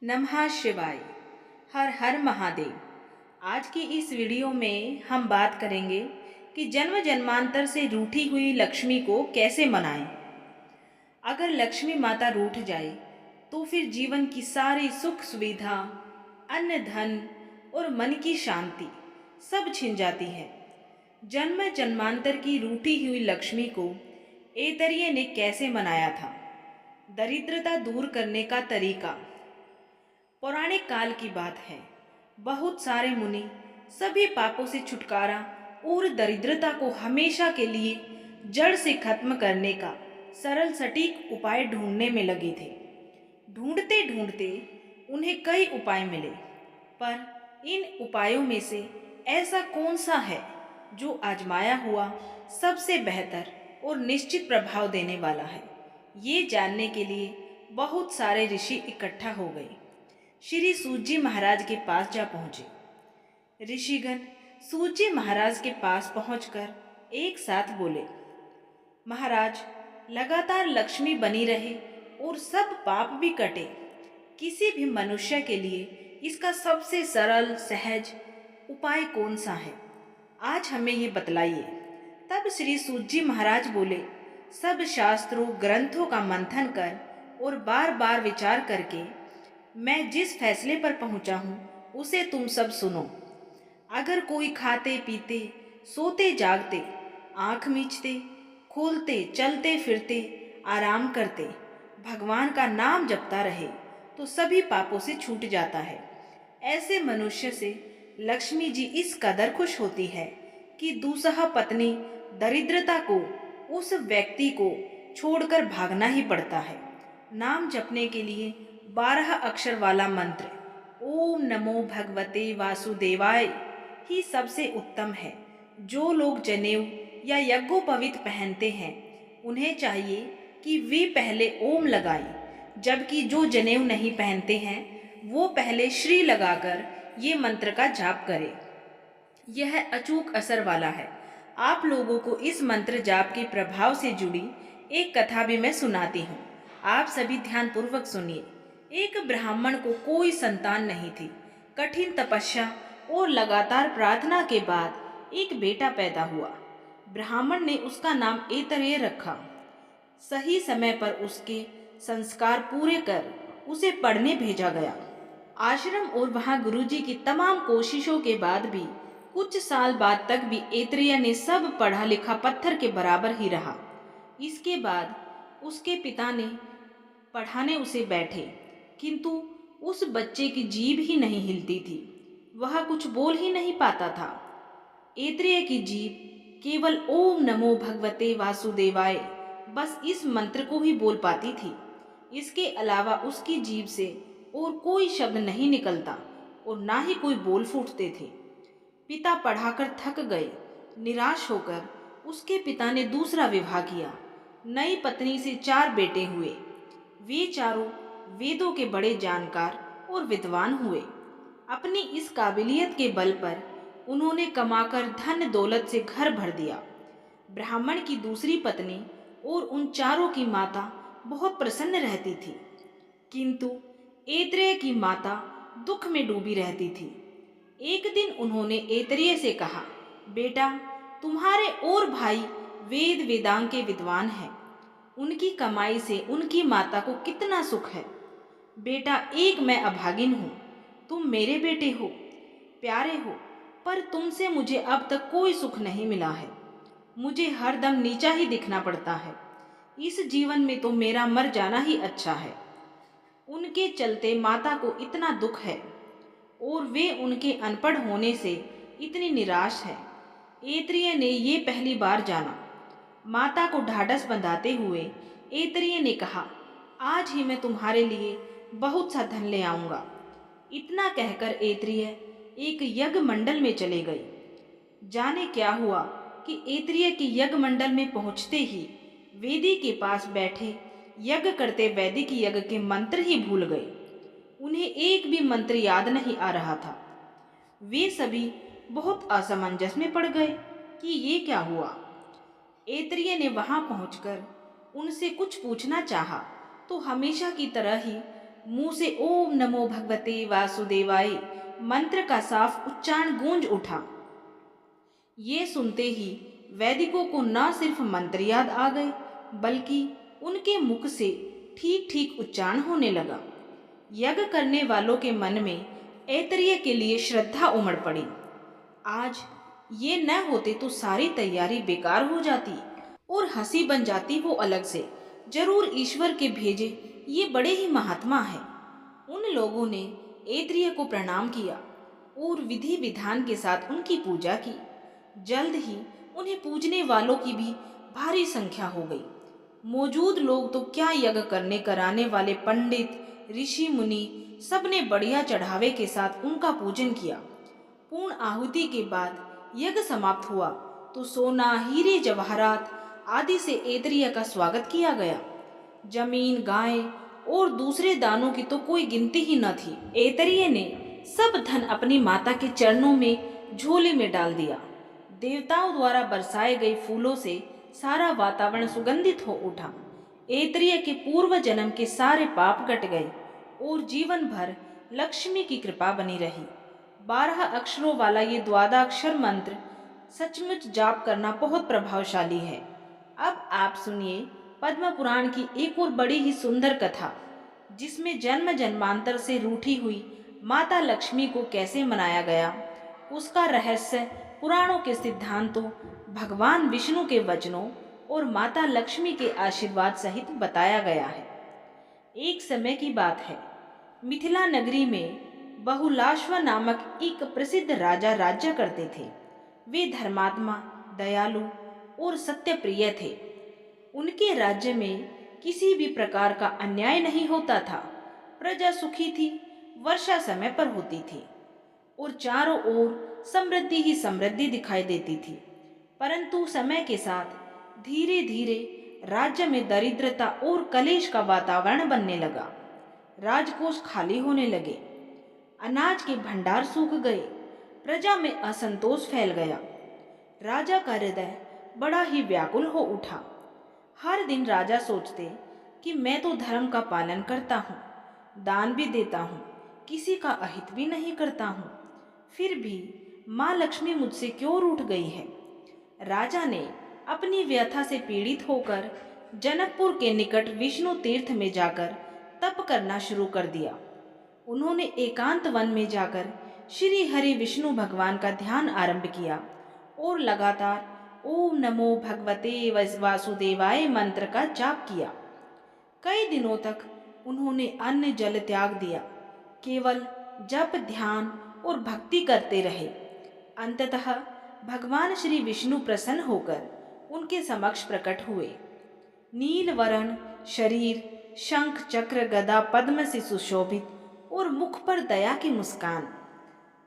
नमः शिवाय। हर हर महादेव। आज की इस वीडियो में हम बात करेंगे कि जन्म जन्मांतर से रूठी हुई लक्ष्मी को कैसे मनाएं। अगर लक्ष्मी माता रूठ जाए तो फिर जीवन की सारी सुख सुविधा, अन्न धन और मन की शांति सब छिन जाती है। जन्म जन्मांतर की रूठी हुई लक्ष्मी को ऐतरेय ने कैसे मनाया था? दरिद्रता दूर करने का तरीका। पौराणिक काल की बात है। बहुत सारे मुनि सभी पापों से छुटकारा और दरिद्रता को हमेशा के लिए जड़ से खत्म करने का सरल सटीक उपाय ढूंढने में लगे थे। ढूंढते ढूंढते उन्हें कई उपाय मिले, पर इन उपायों में से ऐसा कौन सा है जो आजमाया हुआ सबसे बेहतर और निश्चित प्रभाव देने वाला है? ये जानने के लिए बहुत सारे ऋषि इकट्ठा हो गए। श्री सूत जी महाराज के पास जा पहुंचे। ऋषिगण सूत जी महाराज के पास पहुंचकर एक साथ बोले, महाराज, लगातार लक्ष्मी बनी रहे और सब पाप भी कटे, किसी भी मनुष्य के लिए इसका सबसे सरल सहज उपाय कौन सा है? आज हमें ये बतलाइए। तब श्री सूत जी महाराज बोले, सब शास्त्रों ग्रंथों का मंथन कर और बार बार विचार करके मैं जिस फैसले पर पहुंचा हूं उसे तुम सब सुनो। अगर कोई खाते पीते, सोते जागते, आंख मीचते, खोलते, चलते फिरते, आराम करते, भगवान का नाम जपता रहे तो सभी पापों से छूट जाता है। ऐसे मनुष्य से लक्ष्मी जी इस कदर खुश होती है कि दूसरा पत्नी दरिद्रता को उस व्यक्ति को छोड़कर भागना ही पड़ता है। नाम जपने के लिए 12 अक्षर वाला मंत्र ओम नमो भगवते वासुदेवाय ही सबसे उत्तम है। जो लोग जनेऊ या यज्ञोपवीत पहनते हैं उन्हें चाहिए कि वे पहले ओम लगाएं, जबकि जो जनेऊ नहीं पहनते हैं वो पहले श्री लगाकर ये मंत्र का जाप करें। यह अचूक असर वाला है। आप लोगों को इस मंत्र जाप के प्रभाव से जुड़ी एक कथा भी मैं सुनाती हूँ। आप सभी ध्यान पूर्वक सुनिए। एक ब्राह्मण को कोई संतान नहीं थी। कठिन तपस्या और लगातार प्रार्थना के बाद एक बेटा पैदा हुआ। ब्राह्मण ने उसका नाम ऐतरेय रखा। सही समय पर उसके संस्कार पूरे कर उसे पढ़ने भेजा गया। आश्रम और वहां गुरुजी की तमाम कोशिशों के बाद भी कुछ साल बाद तक भी ऐतरेय ने सब पढ़ा लिखा पत्थर के बराबर ही रहा। इसके बाद उसके पिता ने पढ़ाने उसे बैठे, किंतु उस बच्चे की जीभ ही नहीं हिलती थी। वह कुछ बोल ही नहीं पाता था। ऐतरेय की जीभ केवल ओम नमो भगवते वासुदेवाय बस इस मंत्र को ही बोल पाती थी। इसके अलावा उसकी जीभ से और कोई शब्द नहीं निकलता और ना ही कोई बोल फूटते थे। पिता पढ़ाकर थक गए। निराश होकर उसके पिता ने दूसरा विवाह किया। नई पत्नी से 4 बेटे हुए। वे चारों वेदों के बड़े जानकार और विद्वान हुए। अपनी इस काबिलियत के बल पर उन्होंने कमाकर धन दौलत से घर भर दिया। ब्राह्मण की दूसरी पत्नी और उन चारों की माता बहुत प्रसन्न रहती थी, किंतु ऐतरेय की माता दुख में डूबी रहती थी। एक दिन उन्होंने ऐतरेय से कहा, बेटा, तुम्हारे और भाई वेद वेदांग के विद्वान हैं। उनकी कमाई से उनकी माता को कितना सुख है। बेटा, एक मैं अभागिन हूँ, तुम मेरे बेटे हो, प्यारे हो, पर तुमसे मुझे अब तक कोई सुख नहीं मिला है। मुझे हरदम नीचा ही दिखना पड़ता है। इस जीवन में तो मेरा मर जाना ही अच्छा है। उनके चलते माता को इतना दुख है और वे उनके अनपढ़ होने से इतनी निराश है। ऐतरेय ने ये पहली बार जाना। माता को ढाढ़स बंधाते हुए ऐतरेय ने कहा, आज ही मैं तुम्हारे लिए बहुत सा धन ले आऊँगा। इतना कहकर ऐतरेय एक यज्ञ मंडल में चले गए। जाने क्या हुआ कि ऐतरेय के यज्ञ मंडल में पहुँचते ही वेदी के पास बैठे यज्ञ करते वैदिक यज्ञ के मंत्र ही भूल गए। उन्हें एक भी मंत्र याद नहीं आ रहा था। वे सभी बहुत असमंजस में पड़ गए कि ये क्या हुआ। ऐतरेय ने वहां पहुंचकर उनसे कुछ पूछना चाहा तो हमेशा की तरह ही मुंह से ओम नमो भगवते वासुदेवाय मंत्र का साफ उच्चारण गूंज उठा। ये सुनते ही वैदिकों को न सिर्फ मंत्र याद आ गए, बल्कि उनके मुख से ठीक ठीक उच्चारण होने लगा। यज्ञ करने वालों के मन में ऐतरेय के लिए श्रद्धा उमड़ पड़ी। आज ये न होते तो सारी तैयारी बेकार हो जाती और हंसी बन जाती वो अलग से। जरूर ईश्वर के भेजे ये बड़े ही महात्मा है। उन लोगों ने ऐतरेय को प्रणाम किया और विधि विधान के साथ उनकी पूजा की। जल्द ही उन्हें पूजने वालों की भी भारी संख्या हो गई। मौजूद लोग तो क्या, यज्ञ करने कराने वाले पंडित, ऋषि मुनि सबने बढ़िया चढ़ावे के साथ उनका पूजन किया। पूर्ण आहुति के बाद यज्ञ समाप्त हुआ तो सोना, हीरे, जवाहरात आदि से ऐतरेय का स्वागत किया गया। जमीन, गाय और दूसरे दानों की तो कोई गिनती ही न थी। ऐतरेय ने सब धन अपनी माता के चरणों में झोले में डाल दिया। देवताओं द्वारा बरसाए गए फूलों से सारा वातावरण सुगंधित हो उठा। ऐतरेय के पूर्व जन्म के सारे पाप कट गए और जीवन भर लक्ष्मी की कृपा बनी रही। 12 अक्षरों वाला ये द्वादशाक्षर मंत्र सचमुच जाप करना बहुत प्रभावशाली है। अब आप सुनिए पद्म पुराण की एक और बड़ी ही सुंदर कथा, जिसमें जन्म जन्मांतर से रूठी हुई माता लक्ष्मी को कैसे मनाया गया, उसका रहस्य पुराणों के सिद्धांतों, भगवान विष्णु के वचनों और माता लक्ष्मी के आशीर्वाद सहित बताया गया है। एक समय की बात है, मिथिला नगरी में बहुलाश्व नामक एक प्रसिद्ध राजा राज्य करते थे। वे धर्मात्मा, दयालु और सत्यप्रिय थे। उनके राज्य में किसी भी प्रकार का अन्याय नहीं होता था। प्रजा सुखी थी, वर्षा समय पर होती थी और चारों ओर समृद्धि ही समृद्धि दिखाई देती थी। परंतु समय के साथ धीरे धीरे राज्य में दरिद्रता और कलेश का वातावरण बनने लगा। राजकोष खाली होने लगे, अनाज के भंडार सूख गए, प्रजा में असंतोष फैल गया। राजा का हृदय बड़ा ही व्याकुल हो उठा। हर दिन राजा सोचते कि मैं तो धर्म का पालन करता हूँ, दान भी देता हूँ, किसी का अहित भी नहीं करता हूँ, फिर भी माँ लक्ष्मी मुझसे क्यों रूठ गई है। राजा ने अपनी व्यथा से पीड़ित होकर जनकपुर के निकट विष्णु तीर्थ में जाकर तप करना शुरू कर दिया। उन्होंने एकांत वन में जाकर श्री हरि विष्णु भगवान का ध्यान आरंभ किया और लगातार ओम नमो भगवते वासुदेवाय मंत्र का जाप किया। कई दिनों तक उन्होंने अन्न जल त्याग दिया, केवल जप, ध्यान और भक्ति करते रहे। अंततः भगवान श्री विष्णु प्रसन्न होकर उनके समक्ष प्रकट हुए। नील वर्ण शरीर, शंख चक्र गदा पद्म से सुशोभित और मुख पर दया की मुस्कान।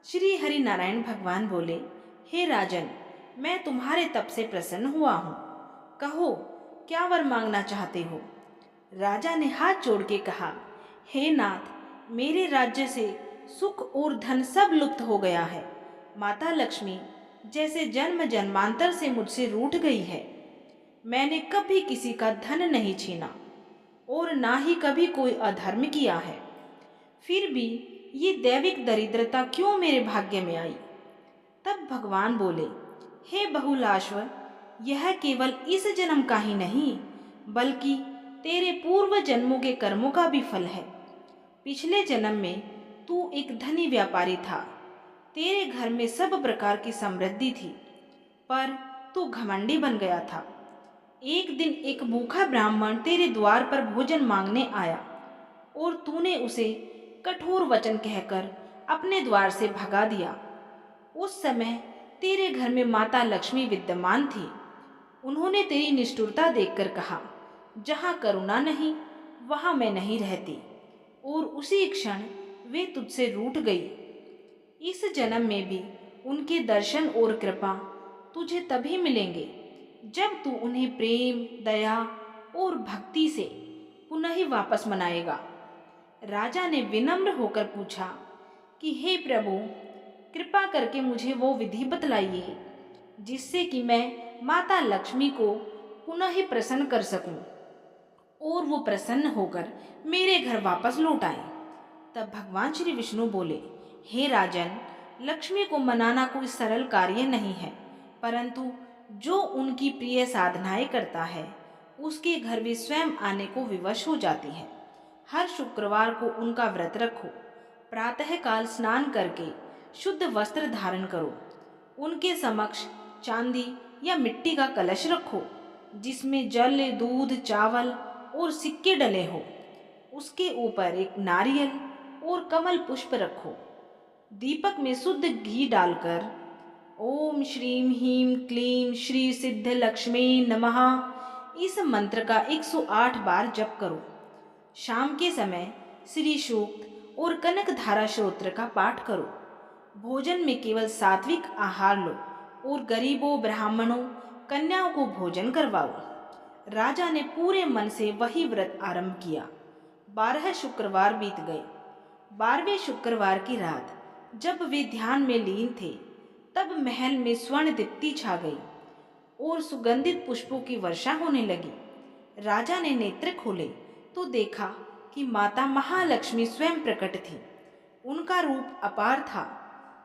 श्री हरि नारायण भगवान बोले, हे राजन, मैं तुम्हारे तप से प्रसन्न हुआ हूँ। कहो क्या वर मांगना चाहते हो। राजा ने हाथ जोड़ के कहा, हे नाथ, मेरे राज्य से सुख और धन सब लुप्त हो गया है। माता लक्ष्मी जैसे जन्म जन्मांतर से मुझसे रूठ गई है। मैंने कभी किसी का धन नहीं छीना और ना ही कभी कोई अधर्म किया है, फिर भी ये दैविक दरिद्रता क्यों मेरे भाग्य में आई। तब भगवान बोले, हे बहुलाश्व, यह केवल इस जन्म का ही नहीं, बल्कि तेरे पूर्व जन्मों के कर्मों का भी फल है। पिछले जन्म में तू एक धनी व्यापारी था, तेरे घर में सब प्रकार की समृद्धि थी, पर तू घमंडी बन गया था। एक दिन एक भूखा ब्राह्मण तेरे द्वार पर भोजन मांगने आया और तूने उसे कठोर वचन कहकर अपने द्वार से भगा दिया। उस समय तेरे घर में माता लक्ष्मी विद्यमान थी। उन्होंने तेरी निष्ठुरता देखकर कहा, जहाँ करुणा नहीं वहाँ मैं नहीं रहती, और उसी क्षण वे तुझसे रूठ गई। इस जन्म में भी उनके दर्शन और कृपा तुझे तभी मिलेंगे जब तू उन्हें प्रेम, दया और भक्ति से पुनः ही वापस मनाएगा। राजा ने विनम्र होकर पूछा कि हे प्रभु, कृपा करके मुझे वो विधि बतलाइए जिससे कि मैं माता लक्ष्मी को पुनः ही प्रसन्न कर सकूं और वो प्रसन्न होकर मेरे घर वापस लौट आए। तब भगवान श्री विष्णु बोले, हे राजन, लक्ष्मी को मनाना कोई सरल कार्य नहीं है, परंतु जो उनकी प्रिय साधनाएं करता है उसके घर वे स्वयं आने को विवश हो जाती है। हर शुक्रवार को उनका व्रत रखो। प्रातःकाल स्नान करके शुद्ध वस्त्र धारण करो। उनके समक्ष चांदी या मिट्टी का कलश रखो जिसमें जल, दूध, चावल और सिक्के डले हो। उसके ऊपर एक नारियल और कमल पुष्प रखो। दीपक में शुद्ध घी डालकर ओम श्रीम ह्रीं क्लीं श्री सिद्ध लक्ष्मी नमः इस मंत्र का 108 बार जप करो। शाम के समय श्री सूक्त और कनक धारा स्तोत्र का पाठ करो। भोजन में केवल सात्विक आहार लो और गरीबों, ब्राह्मणों, कन्याओं को भोजन करवाओ। राजा ने पूरे मन से वही व्रत आरंभ किया। 12 शुक्रवार बीत गए। 12वें शुक्रवार की रात जब वे ध्यान में लीन थे, तब महल में स्वर्ण दीप्ति छा गई और सुगंधित पुष्पों की वर्षा होने लगी। राजा ने नेत्र खोले तो देखा कि माता महालक्ष्मी स्वयं प्रकट थी। उनका रूप अपार था।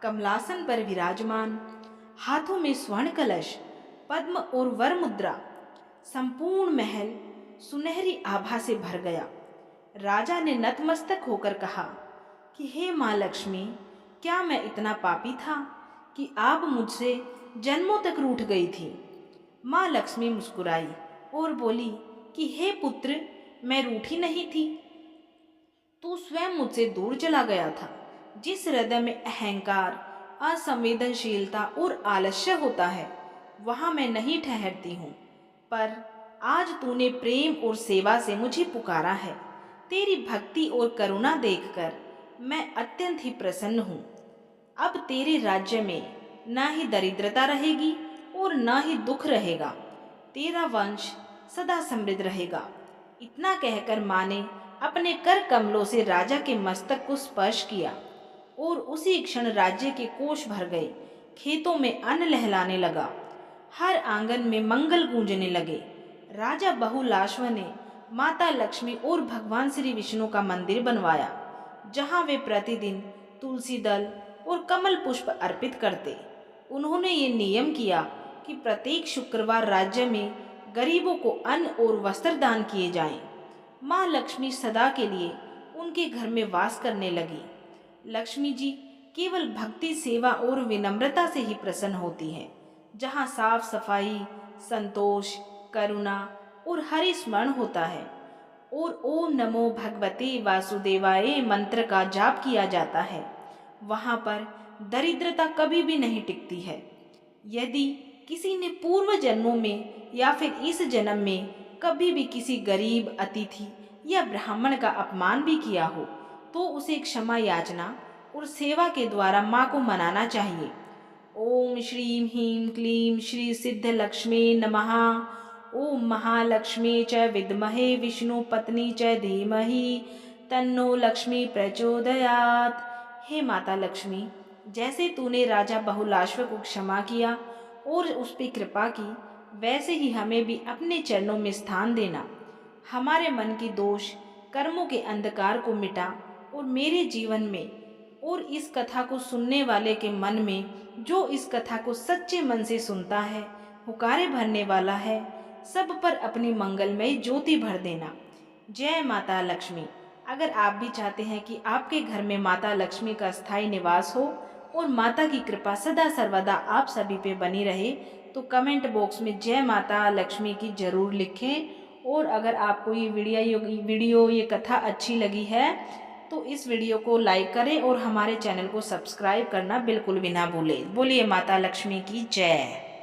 कमलासन पर विराजमान, हाथों में स्वर्ण कलश, पद्म और वर मुद्रा। संपूर्ण महल सुनहरी आभा से भर गया। राजा ने नतमस्तक होकर कहा कि हे माँ लक्ष्मी, क्या मैं इतना पापी था कि आप मुझसे जन्मों तक रूठ गई थी। माँ लक्ष्मी मुस्कुराई और बोली कि हे पुत्र, मैं रूठी नहीं थी, तू स्वयं मुझसे दूर चला गया था। जिस हृदय में अहंकार, असंवेदनशीलता और आलस्य होता है, वहाँ मैं नहीं ठहरती हूँ। पर आज तूने प्रेम और सेवा से मुझे पुकारा है। तेरी भक्ति और करुणा देखकर मैं अत्यंत ही प्रसन्न हूँ। अब तेरे राज्य में न ही दरिद्रता रहेगी और न ही दुख रहेगा। तेरा वंश सदा समृद्ध रहेगा। इतना कहकर माँ ने अपने कर कमलों से राजा के मस्तक को स्पर्श किया और उसी क्षण राज्य के कोष भर गए। खेतों में अन्न लहलाने लगा। हर आंगन में मंगल गूंजने लगे। राजा बहुलाश्व ने माता लक्ष्मी और भगवान श्री विष्णु का मंदिर बनवाया, जहाँ वे प्रतिदिन तुलसी दल और कमल पुष्प अर्पित करते। उन्होंने ये नियम किया कि प्रत्येक शुक्रवार राज्य में गरीबों को अन्न और वस्त्र दान किए जाएं। माँ लक्ष्मी सदा के लिए उनके घर में वास करने लगी। लक्ष्मी जी केवल भक्ति, सेवा और विनम्रता से ही प्रसन्न होती है। जहाँ साफ सफाई, संतोष, करुणा और हरि स्मरण होता है और ओम नमो भगवते वासुदेवाय मंत्र का जाप किया जाता है, वहाँ पर दरिद्रता कभी भी नहीं टिकती है। यदि किसी ने पूर्व जन्मों में या फिर इस जन्म में कभी भी किसी गरीब, अतिथि या ब्राह्मण का अपमान भी किया हो, तो उसे क्षमा याचना और सेवा के द्वारा माँ को मनाना चाहिए। ओम श्रीं ह्रीं क्लीं श्री सिद्ध लक्ष्मी नमः। ओम महालक्ष्मी च विद्महे विष्णु पत्नी च धीमहि तन्नो लक्ष्मी प्रचोदयात्। हे माता लक्ष्मी, जैसे तूने राजा बहुलाश्व को क्षमा किया और उस पर कृपा की, वैसे ही हमें भी अपने चरणों में स्थान देना। हमारे मन की दोष, कर्मों के अंधकार को मिटा और मेरे जीवन में और इस कथा को सुनने वाले के मन में, जो इस कथा को सच्चे मन से सुनता है, हुकारे भरने वाला है, सब पर अपनी मंगलमय ज्योति भर देना। जय माता लक्ष्मी। अगर आप भी चाहते हैं कि आपके घर में माता लक्ष्मी का स्थायी निवास हो और माता की कृपा सदा सर्वदा आप सभी पे बनी रहे, तो कमेंट बॉक्स में जय माता लक्ष्मी की जरूर लिखें। और अगर आपको ये वीडियो ये कथा अच्छी लगी है तो इस वीडियो को लाइक करें और हमारे चैनल को सब्सक्राइब करना बिल्कुल भी ना भूलें। बोलिए माता लक्ष्मी की जय।